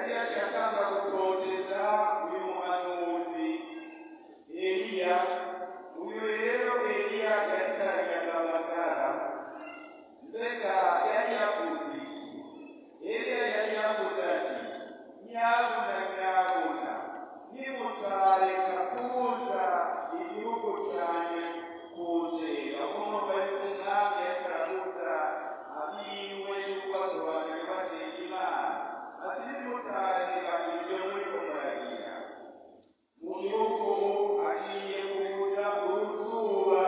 yari yashakaga gutoteza uyu muhanuzi Eliya. Uyu rero Eliya yari karanyagabagara. Mbega yari yavuze iki? Eliya yari yavuze ati, nyabuna nyabuna nimutareka kubuza igihugu cyanyu kuzenga. Kumva yuko umwami yakarabuza abiwe yuko abantu basenga Imana. Ati nimutareka ibyo muriko muragira, mu gihugu agiye kuza uruzuba,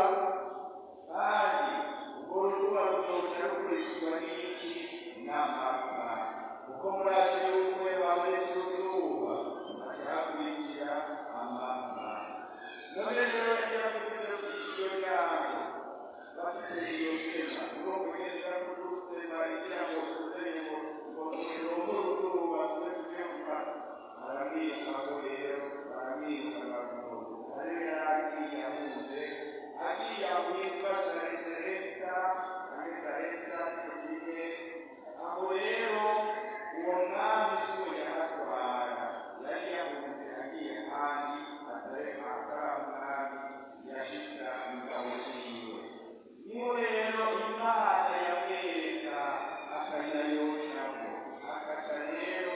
kandi urwo ruzuba ruzoca rukurikirwa n'iki? N'amapfa. Kuko murazi yuko babonetse uruzuba haca hakurikira amapfa. None rero yavuze ku ijisho ryabo bafite iyo sema, ngo kugeza ku rusema igira ngo tuzenye ngo turonke uruzuba tube tugiye gupfa. Aramwirukako rero, baramwiruka baramutoza. Ariyo yaragiye ahunze, agiye ahitwa Sarepta, icyo gihe. Aho rero uwo mwami si we yahatwara, yari yahunze agiye ahandi atari umwami yashitsa ingabo ziwe. Niho rero Imana yamwereka akayira yocamo, akaca rero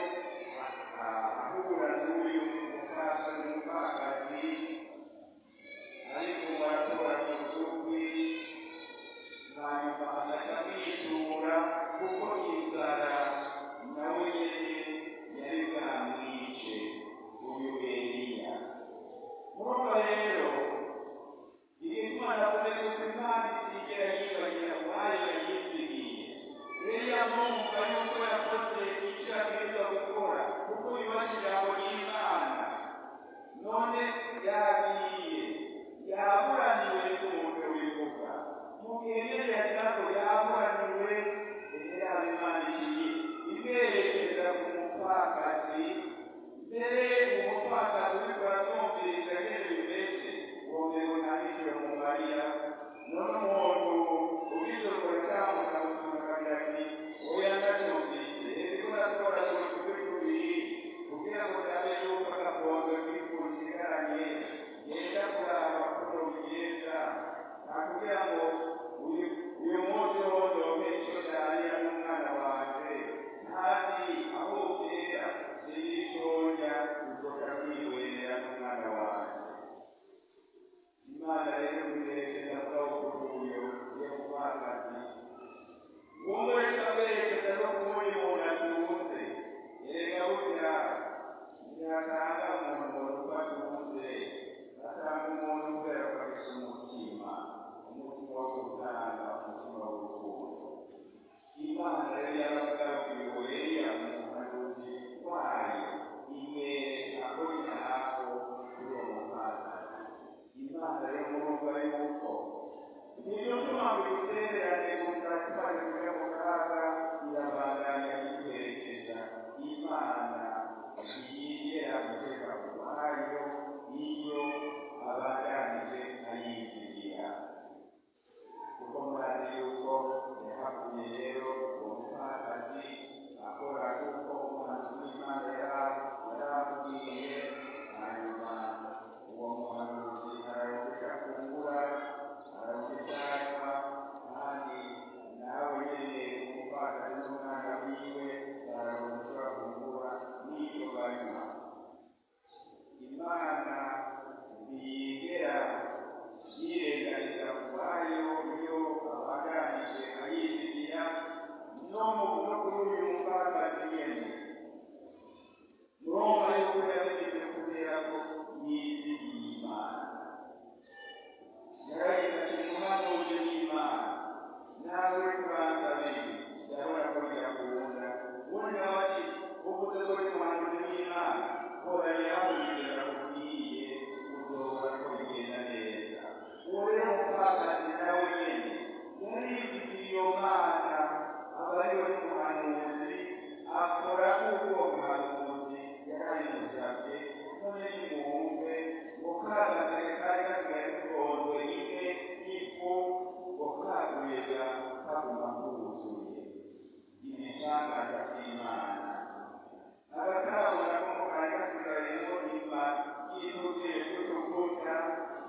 ahura n'uyu umupfakazi ariko baratora ku rugwi, hanyuma agaca amwitura kuko inzara nawe nyene yari bwamwice uyu Eliya. Murumva rero igituma navuze yuko Imana itigera yibagira uwayo yayizigiye. Eliya murumva yuko yakoze icyo yabwirizwa gukora, kuko yubashe ijambo ry'Imana. None yagiye yaburaniwe n'umuntu wivuga, mu gihe nyene yagira ngo yaburaniwe, yaba Imana ikiye imwerekeza ku mupfakazi. Mbere umupfakazi uriko aratumviriza ngene bimeze, wongera ngo nta n'icyo yomumarira. None umuntu ubwizokora camusaba utuntu akagira ati, oya ndacyumvise, ndiko ndatora utuntu tubiri kugira ngo ndabe yuko agakombe k'ifu nsigaranye ngenda kuraba kuko bigenza, kugira ngo uyu munsi wondonke ico carira n'umwana wanje, kandi aho ugera sigira ico ndya, tuzoca twihwerera n'umwana wanje. Imana rero imwerekeza bwoko bw'uyo mupfakazi. Umureka werekeza no ku wundi muntu atunze. Erega burya ntiyatanga umuntu uko atunze, atanga umuntu kubera ko afise umutima wo gutanga, umutima w'urukundo. Imana rero yarababwiwe Eliya umuhanuzi wayo, imwereka ko nyaho kuri uwo mupfakazi. Imana rero murumva yuko nibyo tuma bigutererane gusa tumaze kuja mu kaga, irabandanya ikuherekeza. Imana ntiyigera guteka ku wayo iyo abaganije ayizigira. Kuko murazi yuko yahakuye rero uwo mupfakazi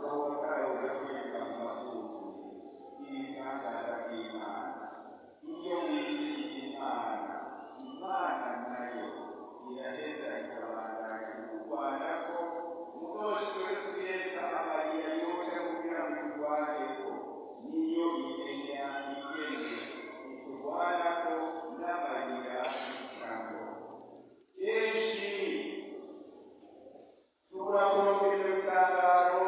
bawukarabura kwiga mu mafuzu ibitangaza by'Imana. Iyo wizihiye Imana nayo iraheza ikabandanya kurwana ko mutoshwe tugenda amarira yoca kugira ngo turwaneko, niyo igenya igene iturwana ko n'amarira y'icambo. Kenshi turakurondera ibyo bitangaro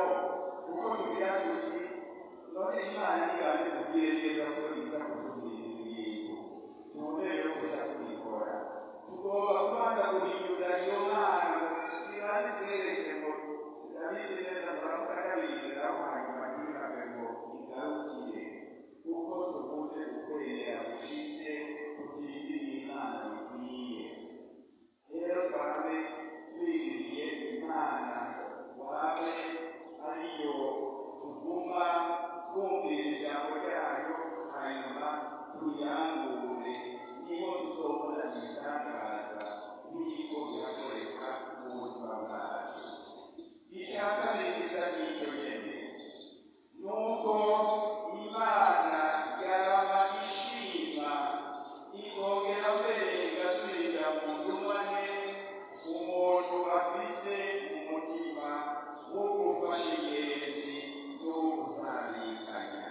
kuko tugira tuti none Imana nibaze tubwire neza ko iza kutugirira ibintu tubonere kuza tubikora. Tugomba kubanza guhinduza iyo Mana ibaze twereke ngo sinabizi neza muramukarabirize naho hanyuma ntibikabe ngo igarukire, kuko tukunze gukorera gushitse tutiziriye Imana bikwiye. Rero twabe twiziriye Imana, wabe ariyo tuguma twumvira ijambo ryayo hanyuma tuyangure, niho tuzobona ibitangaza biriko birakoreka mu buzima bwacu. Icya kabiri gisa n'icyo nyene nuko Imana yarama ishima ikongera mbere igasubiriza mu ndumane umuntu afise umutima wo gufasha ingenzi no gusabikanya.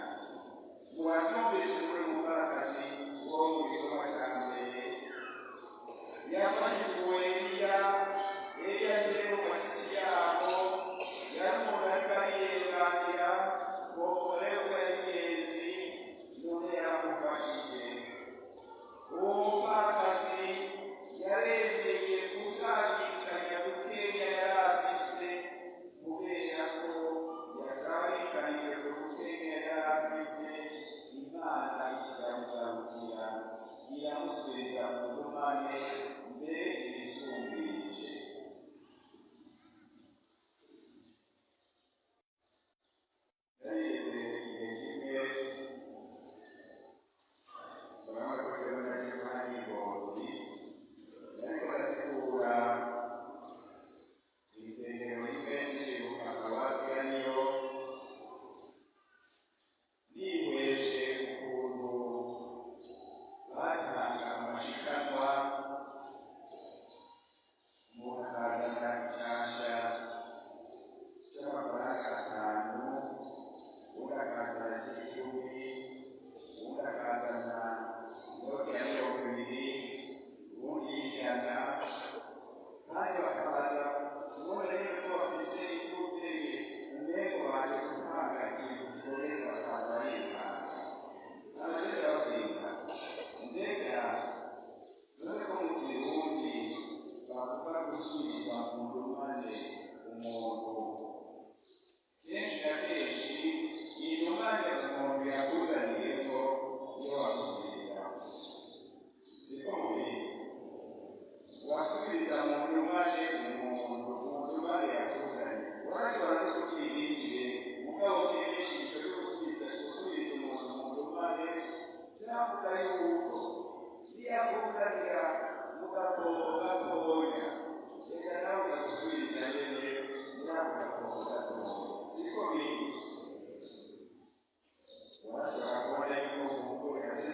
Murabyumvise muri mukarakazi wo mu gisoma cya mbere yafashijwe Eliya agiye mu mashyitsi yabo, yari umuntu ariko ariyenganira ngo umurebe w'ingenzi none yaramufashije. Uwo mupfakazi yaremeye gusabikanya dukeya yari afise, kubera ko yasabikanije ku dukeya yari afise, Imana ikiramugarukira iramusubiriza mu ndumane mbere ibisumbirije. Yarigeze igihe kimwe urabona ko rero naje kandi Ngozi ariko arasigura isengero rimwe rikibuka paruwasi ya Niyo, nihweje ukuntu batanga amashikanwa umuntu akazana icyasha cy'amafaranga 5, undi akazana cy'icumi, undi akazana inoti ya 20, undi y'ijana, kandi bakabaza ubona rero ko bafise ikutege intego baje gutanga ikintu kigoye bakaza barihanga. Abagenda babwira mbega none ko mu Kirundi bavuga gusubiriza mu ndumane umuntu, kenshi na kenshi iyi ndumane umuntu yakuzaniyemo iyo wamusubiriza, siko mubizi. Wasubiriza mu ndumane umuntu mu ndumane yakuzaniye, urashobora no kugira ibindi mugabo kenshi icyo cyo gusubiriza umuntu mu ndumane byavuga yuko niyakuzanira mu gakoko gatoya, reka nawe ukagusubiriza nyene muri ako gakoko gatoya, siko biri. Urashobora kubona yuko umugore aje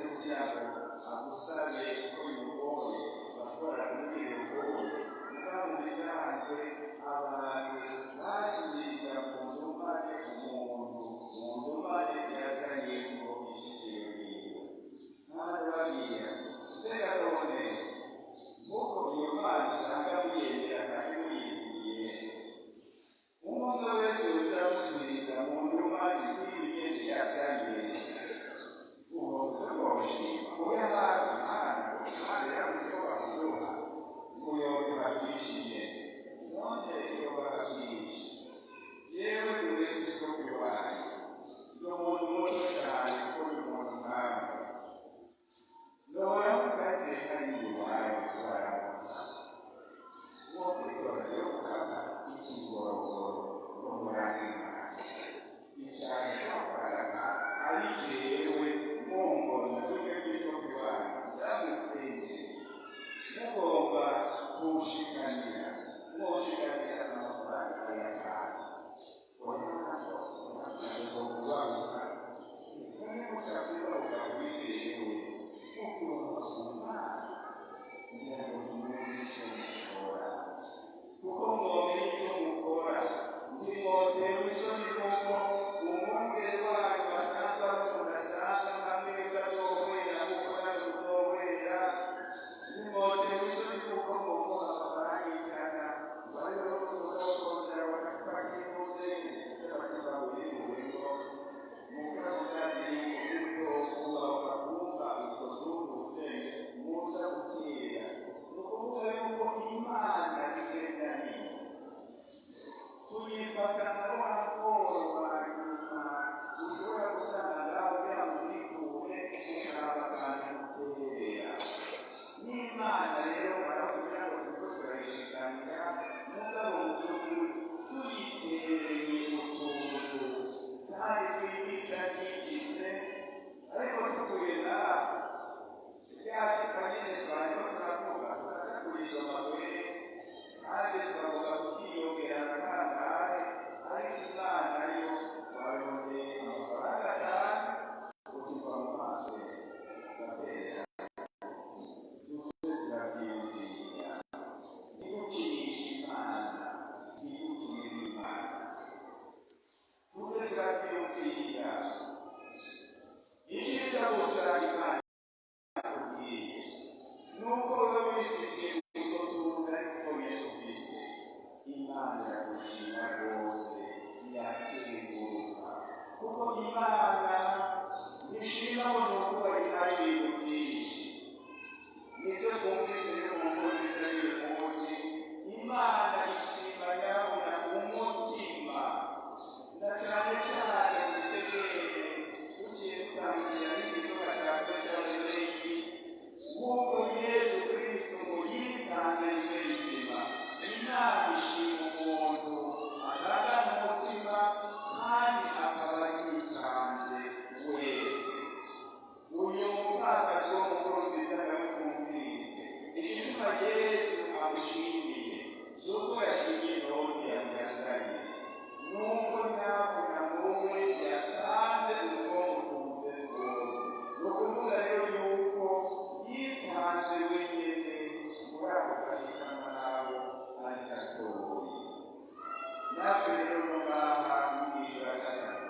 natwe rero no ngaha inyigisho ya gatatu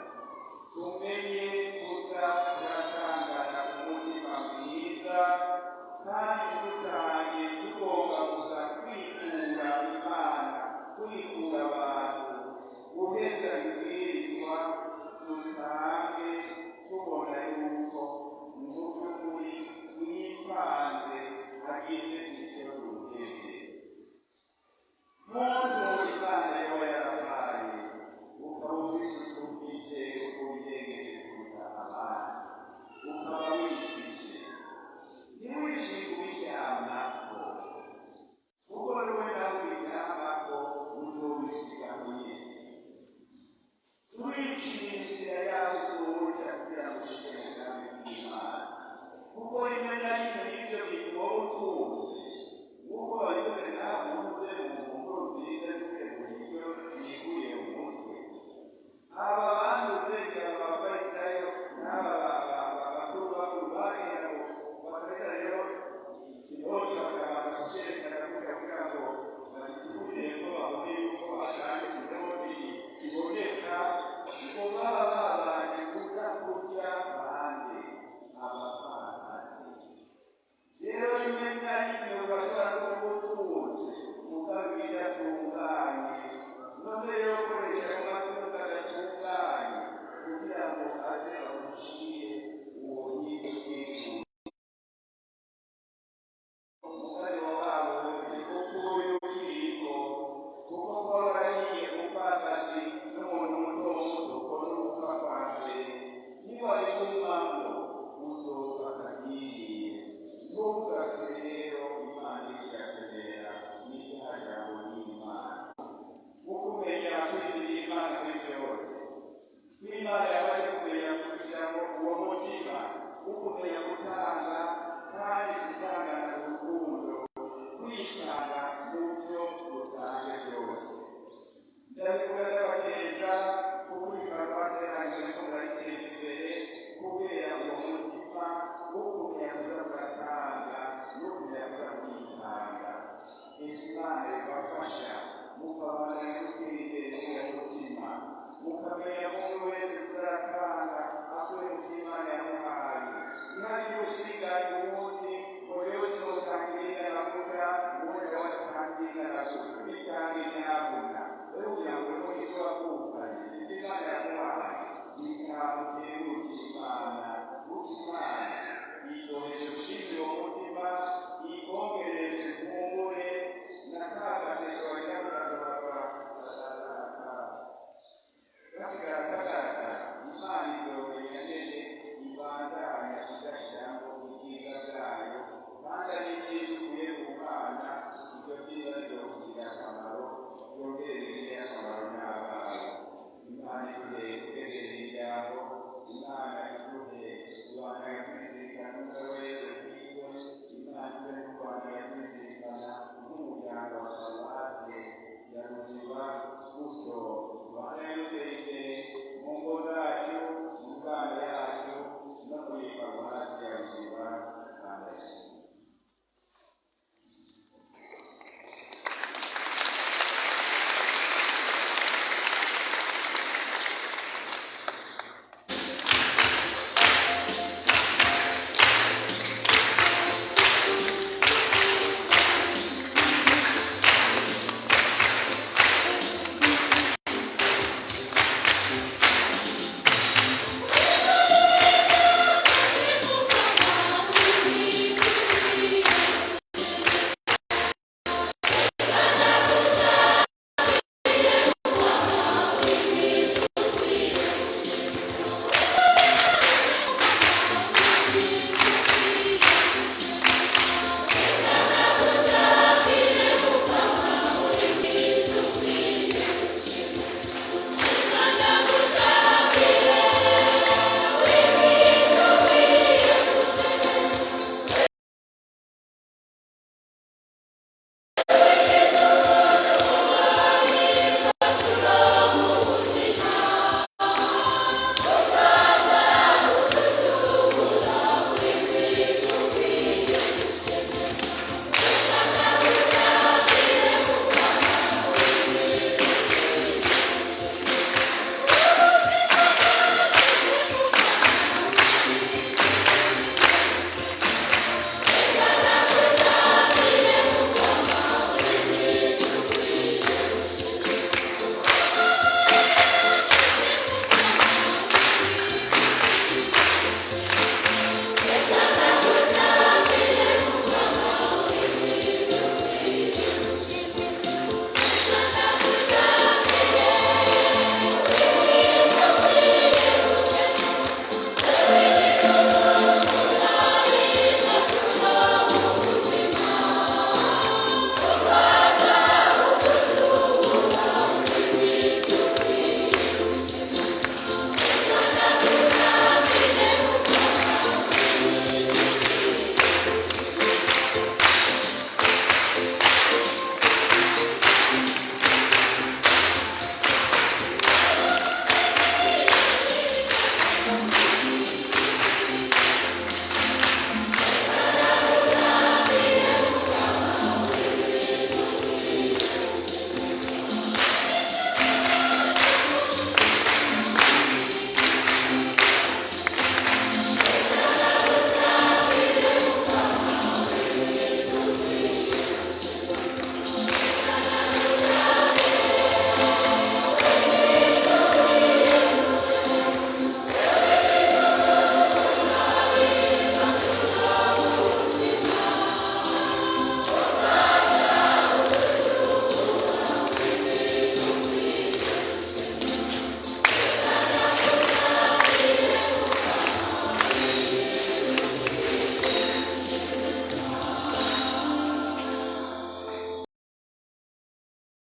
tumenye kuza turatangana umutima mwiza kandi dutange tugomba gusa kwikura Imana kwikura abantu guheza ibwirizwa dutange tubona yuko mu by'ukuri twipanze hagize icyo duhebye muntu Imana yoba yarabaye ukaba ufise utwumvise uko wigengeje kuruta abandi ukaba wifise ntiwishime ubiryamako kuko wowe nawe ubiryamako uzobisiga nyine turicira inzira yawe tuwuca kugira ngo ushike mu bwami bw'Imana kuko rimwe na rimwe nibyo bintu wowe utunze nk'uko babivuze nawe utunze mu